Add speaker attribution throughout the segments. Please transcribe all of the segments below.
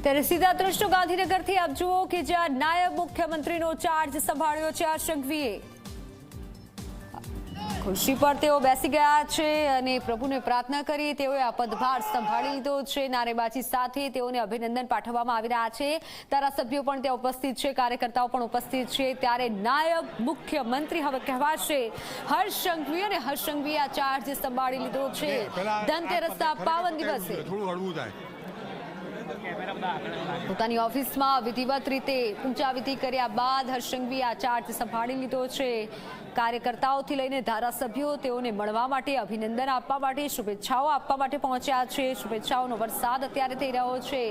Speaker 1: ત્યારે સીધા દ્રશ્યો ગાંધીનગરથી આપ જુઓ કે જ્યાં નાયબ મુખ્યમંત્રીનો ચાર્જ સંભાળ્યો છે હર્ષ સંઘવીએ। ખુરશી પર તેઓ બેસી ગયા છે અને પ્રભુને પ્રાર્થના કરી તેઓએ આ પદભાર સંભાળી લીધો છે। નારેબાજી સાથે તેઓને અભિનંદન પાઠવવામાં આવી રહ્યા છે। ધારાસભ્યો પણ ત્યાં ઉપસ્થિત છે, કાર્યકર્તાઓ પણ ઉપસ્થિત છે। ત્યારે નાયબ મુખ્યમંત્રી હવે કહેવાશે હર્ષ સંઘવી અને હર્ષ સંઘવીએ આ ચાર્જ સંભાળી લીધો છે। ધનતેરસના પાવન દિવસે પોતાની ઓફિસમાં વિધિવત રીતે પૂજાવિધિ કર્યા બાદ હર્ષ સંઘવીએ આ ચાર્જ સંભાળી લીધો છે। કાર્યકર્તાઓથી લઈને ધારાસભ્યો તેઓને મળવા માટે, અભિનંદન આપવા માટે, શુભેચ્છાઓ આપવા માટે પહોંચ્યા છે। શુભેચ્છાઓનો વરસાદ અત્યારે થઈ રહ્યો છે।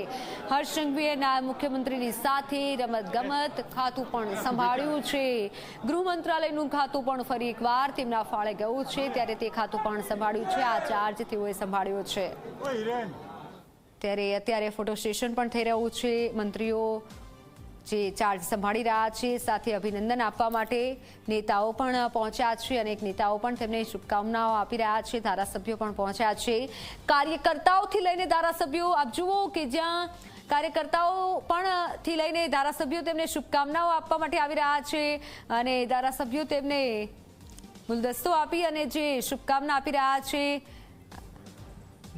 Speaker 1: હર્ષ સંઘવીએ નાયબ મુખ્યમંત્રીની સાથે રમતગમત ખાતું પણ સંભાળ્યું છે। ગૃહ મંત્રાલયનું ખાતું પણ ફરી એકવાર તેમના ફાળે ગયું છે, ત્યારે તે ખાતું પણ સંભાળ્યું છે। આ ચાર્જ તેઓએ સંભાળ્યો છે। ત્યારે અત્યારે ફોટો સેશન પણ થઈ રહ્યું છે। મંત્રીઓ જે ચાર્જ સંભાળી રહ્યા છે, સાથે અભિનંદન આપવા માટે નેતાઓ પણ પહોંચ્યા છે। અનેક નેતાઓ પણ તેમને શુભકામનાઓ આપી રહ્યા છે। ધારાસભ્યો પણ પહોંચ્યા છે। કાર્યકર્તાઓથી લઈને ધારાસભ્યો આપ જુઓ કે જ્યાં કાર્યકર્તાઓ પણ થી લઈને ધારાસભ્યો તેમને શુભકામનાઓ આપવા માટે આવી રહ્યા છે અને ધારાસભ્યો તેમને ગુલદસ્તો આપી અને જે શુભકામના આપી રહ્યા છે,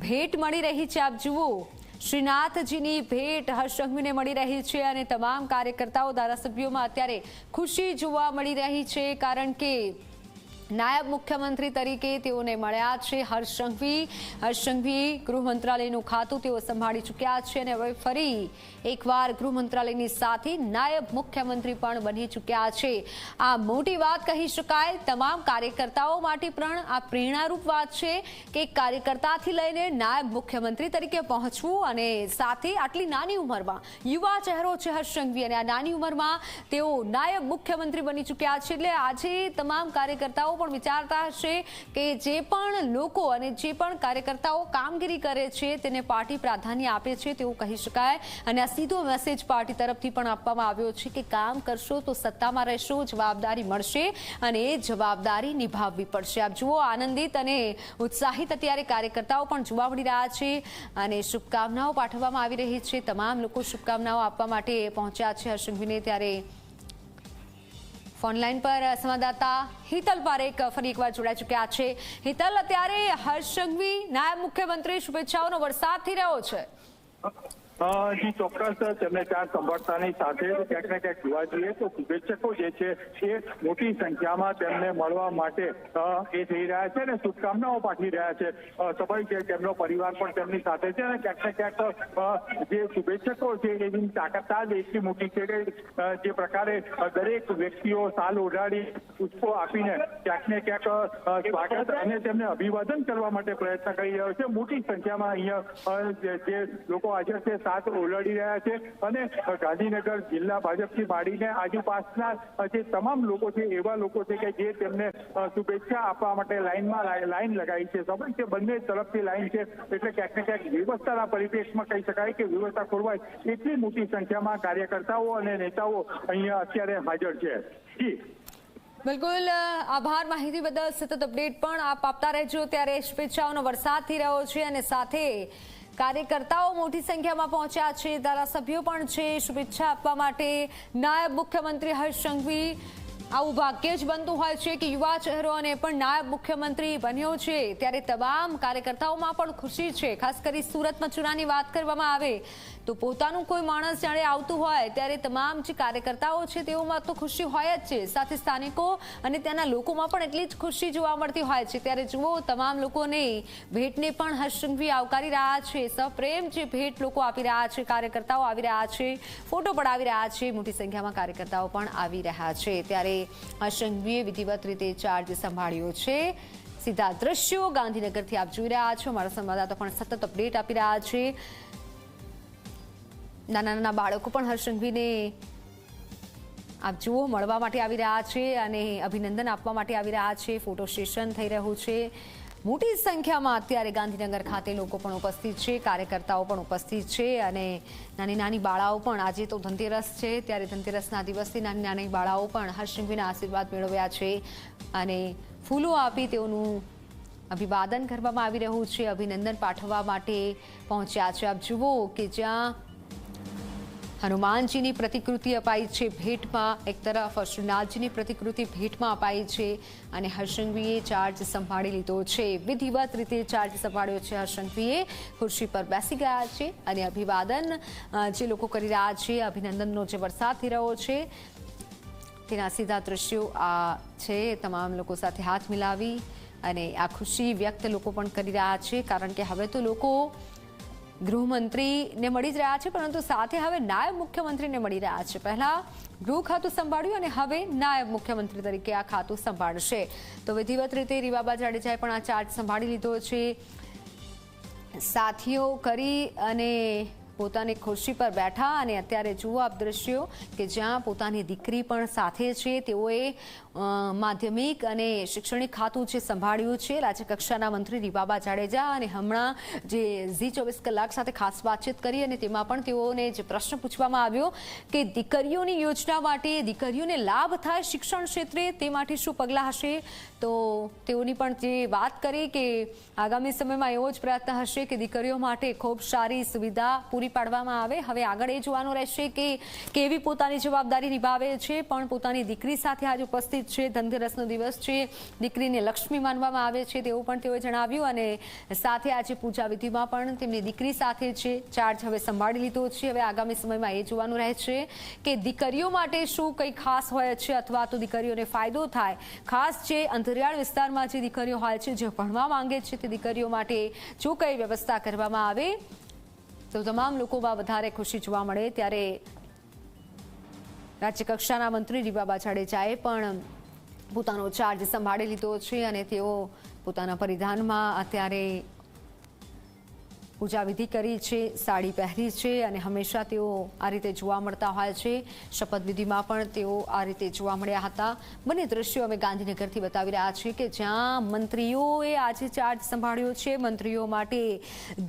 Speaker 1: ભેટ મળી રહી છે। આપ જુઓ શ્રીનાથજીની ભેટ હર્ષ સંઘવીને મળી રહી છે અને તમામ કાર્યકર્તાઓ, ધારાસભ્યોમાં અત્યારે ખુશી જોવા મળી રહી છે, કારણ કે નાયબ મુખ્યમંત્રી તરીકે તેઓને મળ્યા છે હર્ષ સંઘવી। હર્ષ સંઘવી ગૃહ મંત્રાલયનું ખાતું તેઓ સંભાળી ચૂક્યા છે અને હવે ફરી એકવાર ગૃહ મંત્રાલયની સાથે નાયબ મુખ્યમંત્રી પણ બની ચૂક્યા છે। આ મોટી વાત કહી શકાય। તમામ કાર્યકર્તાઓ માટે પણ આ પ્રેરણારૂપ વાત છે કે કાર્યકર્તાથી લઈને નાયબ મુખ્યમંત્રી તરીકે પહોંચવું અને સાથે આટલી નાની ઉંમરમાં યુવા ચહેરો છે હર્ષ સંઘવી અને આ નાની ઉંમરમાં તેઓ નાયબ મુખ્યમંત્રી બની ચૂક્યા છે। એટલે આજે તમામ કાર્યકર્તાઓ પણ વિચારતા હશે કે જે પણ લોકો અને જે પણ કાર્યકર્તાઓ કામગીરી કરે છે તેને પાર્ટી પ્રાધાન્ય આપે છે તેવું કહી શકાય। અને આ સીધો મેસેજ પાર્ટી તરફથી પણ આપવામાં આવ્યો છે કે કામ કરશો તો સત્તામાં રહેશો, જવાબદારી મળશે અને એ જવાબદારી નિભાવવી પડશે। આપ જુઓ આનંદિત અને ઉત્સાહિત અત્યારે કાર્યકર્તાઓ પણ જોવા મળી રહ્યા છે અને શુભકામનાઓ પાઠવવામાં આવી રહી છે। તમામ લોકો શુભકામનાઓ આપવા માટે પહોંચ્યા છે હર્ષ સંઘવીને। ત્યારે ફોનલાઈન પર સંવાદદાતા હિતલ પારેખ ફરી એકવાર જોડાઈ ચૂક્યા છે। હિતલ, અત્યારે હર્ષ સંઘવી નાયબ મુખ્યમંત્રી, શુભેચ્છાઓનો વરસાદ થઈ રહ્યો છે।
Speaker 2: જી ચોક્કસ, તેમને ચાર્જ સંભાળતાની સાથે ક્યાંક ને ક્યાંક જોવા જઈએ તો શુભેચ્છકો જે છે એ મોટી સંખ્યામાં તેમને મળવા માટે એ થઈ રહ્યા છે અને શુભકામનાઓ પાઠવી રહ્યા છે। સ્વાભાવિક છે, તેમનો પરિવાર પણ તેમની સાથે છે અને ક્યાંક ને ક્યાંક જે શુભેચ્છકો છે એની તાકાત જ એટલી મોટી છે કે જે પ્રકારે દરેક વ્યક્તિઓ સાલ ઓઢાડી પુષ્પો આપીને ક્યાંક ને ક્યાંક સ્વાગત અને તેમને અભિવાદન કરવા માટે પ્રયત્ન કરી રહ્યો છે। મોટી સંખ્યામાં અહીંયા જે લોકો હાજર છે સાથ ઓલડી રહ્યા છે અને ગાંધીનગર જિલ્લા ભાજપથી માંડીને આજુબાજુના જે તમામ લોકો છે એવા લોકો છે કે જે તેમને શુભેચ્છા આપવા માટે લાઈન લગાવી છે। સ્વાભાવિક છે, બંને તરફથી લાઈન છે એટલે ક્યાંક ને ક્યાંક વ્યવસ્થાના પરિપ્રેક્ષમાં કહી શકાય કે વ્યવસ્થા ખોરવાય એટલી મોટી સંખ્યામાં કાર્યકર્તાઓ અને નેતાઓ અહીંયા અત્યારે હાજર છે। જી
Speaker 1: બિલકુલ, આભાર માહિતી બદલ। સતત અપડેટ પણ આપ આપતા રહેજો। ત્યારે શુભેચ્છાઓનો વરસાદ થઈ રહ્યો છે અને સાથે કાર્યકર્તાઓ મોટી સંખ્યામાં પહોંચ્યા છે, ધારાસભ્યો પણ છે શુભેચ્છા આપવા માટે। નાયબ મુખ્યમંત્રી હર્ષ સંઘવી, આવું ભાગ્ય જ બનતું હોય છે કે યુવા ચહેરો અને પણ નાયબ મુખ્યમંત્રી બન્યો છે, ત્યારે તમામ કાર્યકર્તાઓમાં પણ ખુશી છે। ખાસ કરી સુરતમાં ચૂંટણીની વાત કરવામાં આવે તો પોતાનું કોઈ માણસ જાણે આવતું હોય ત્યારે તમામ જે કાર્યકર્તાઓ છે તેઓમાં તો ખુશી હોય જ છે, સાથે સ્થાનિકો અને ત્યાંના લોકોમાં પણ એટલી જ ખુશી જોવા મળતી હોય છે। ત્યારે જુઓ તમામ લોકોને ભેટને પણ હર્ષ સંઘવી આવકારી રહ્યા છે। સપ્રેમ જે ભેટ લોકો આપી રહ્યા છે, કાર્યકર્તાઓ આવી રહ્યા છે, ફોટો પડાવી રહ્યા છે, મોટી સંખ્યામાં કાર્યકર્તાઓ પણ આવી રહ્યા છે। ત્યારે હર્ષ સંઘવીએ વિધિવત રીતે ચાર્જ સંભાળ્યો છે। સીધા દ્રશ્યો ગાંધીનગરથી આપ જોઈ રહ્યા છો। મારા સંવાદદાતા પણ સતત અપડેટ આપી રહ્યા છે। નાના નાના બાળકો પણ હર્ષ સંઘવીને આપ જુઓ મળવા માટે આવી રહ્યા છે અને અભિનંદન આપવા માટે આવી રહ્યા છે। ફોટો સેશન થઈ રહ્યું છે। મોટી સંખ્યામાં અત્યારે ગાંધીનગર ખાતે લોકો પણ ઉપસ્થિત છે, કાર્યકર્તાઓ પણ ઉપસ્થિત છે અને નાની નાની બાળાઓ પણ, આજે તો ધનતેરસ છે ત્યારે ધનતેરસના દિવસથી નાની નાની બાળાઓ પણ હર્ષ સંઘવીના આશીર્વાદ મેળવ્યા છે અને ફૂલો આપી તેઓનું અભિવાદન કરવામાં આવી રહ્યું છે, અભિનંદન પાઠવવા માટે પહોંચ્યા છે। આપ જુઓ કે જ્યાં હનુમાનજીની પ્રતિકૃતિ અપાઈ છે ભેટમાં, એક તરફ શ્રીનાથજીની પ્રતિકૃતિ ભેટમાં અપાઈ છે અને હર્ષંઘવીએ ચાર્જ સંભાળી લીધો છે. વિધિવત રીતે ચાર્જ સંભાળ્યો છે હર્ષંઘવીએ. ખુરશી પર બેસી ગયા છે અને અભિવાદન જે લોકો કરી રહ્યા છે, અભિનંદનનો જે વરસાદ થઈ રહ્યો છે તેના સીધા દ્રશ્યો આ છે. તમામ લોકો સાથે હાથ મિલાવી અને આ ખુશી વ્યક્ત લોકો પણ કરી રહ્યા છે, કારણ કે હવે તો લોકો ગૃહમંત્રીને મળી જ રહ્યા છે, પરંતુ સાથે હવે નાયબ મુખ્યમંત્રીને મળી રહ્યા છે. પહેલા ગૃહ ખાતું સંભાળ્યું અને હવે નાયબ મુખ્યમંત્રી તરીકે આ ખાતું સંભાળશે. તો વિધિવત રીતે રીવાબા જાડેજાએ પણ આ ચાર્જ સંભાળી લીધો છે. સાથીઓ કરી અને પોતાની ખુરશી પર બેઠા અને અત્યારે જુઓ આપ દ્રશ્યો કે જ્યાં પોતાની દીકરી પણ સાથે છે. તેઓએ માધ્યમિક અને શૈક્ષણિક ખાતું જે સંભાળ્યું છે રાજ્યકક્ષાના મંત્રી રીવાબા જાડેજા, અને હમણાં જે ઝી 24 કલાક સાથે ખાસ વાતચીત કરી અને તેમાં પણ તેઓને જે પ્રશ્ન પૂછવામાં આવ્યો કે દીકરીઓની યોજના માટે, દીકરીઓને લાભ થાય શિક્ષણ ક્ષેત્રે, તે માટે શું પગલાં હશે, તો તેઓની પણ જે વાત કરી કે આગામી સમયમાં એવો જ પ્રયત્ન હશે કે દીકરીઓ માટે ખૂબ સારી સુવિધા પૂરી પાડવામાં આવે. હવે આગળ એ જોવાનું રહેશે કે કેવી પોતાની જવાબદારી નિભાવે છે, પણ પોતાની દીકરી સાથે આજે ઉપસ્થિત છે. ધનતેરસનો દિવસ છે, દીકરીને લક્ષ્મી માનવામાં આવે છે તેવું પણ તેઓએ જણાવ્યું અને સાથે આજે પૂજા વિધિમાં પણ તેમની દીકરી સાથે છે. ચાર્જ હવે સંભાળી લીધો છે. હવે આગામી સમયમાં એ જોવાનું રહે છે કે દીકરીઓ માટે શું કંઈ ખાસ હોય છે અથવા તો દીકરીઓને ફાયદો થાય. ખાસ જે અંતરિયાળ વિસ્તારમાં જે દીકરીઓ હોય છે, જે ભણવા માંગે છે, તે દીકરીઓ માટે જો કંઈ વ્યવસ્થા કરવામાં આવે તો તમામ લોકોમાં વધારે ખુશી જોવા મળે. ત્યારે રાજ્યકક્ષાના મંત્રી રીવાબા જાડેજાએ પણ પોતાનો ચાર્જ સંભાળી લીધો છે અને તેઓ પોતાના પરિધાનમાં અત્યારે પૂજા વિધિ કરી છે, સાડી પહેરી છે અને હંમેશા તેઓ આ રીતે જોવા મળતા હોય છે. શપથવિધિમાં પણ તેઓ આ રીતે જોવા મળ્યા હતા. બંને દ્રશ્યો અમે ગાંધીનગરથી બતાવી રહ્યા છીએ કે જ્યાં મંત્રીઓએ આજે ચાર્જ સંભાળ્યો છે. મંત્રીઓ માટે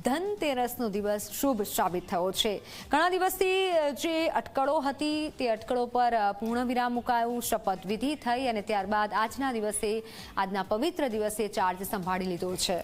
Speaker 1: ધનતેરસનો દિવસ શુભ સાબિત થયો છે. ઘણા દિવસથી જે અટકળો હતી તે અટકળો પર પૂર્ણ વિરામ મુકાયું, શપથવિધિ થઈ અને ત્યારબાદ આજના પવિત્ર દિવસે ચાર્જ સંભાળી લીધો છે.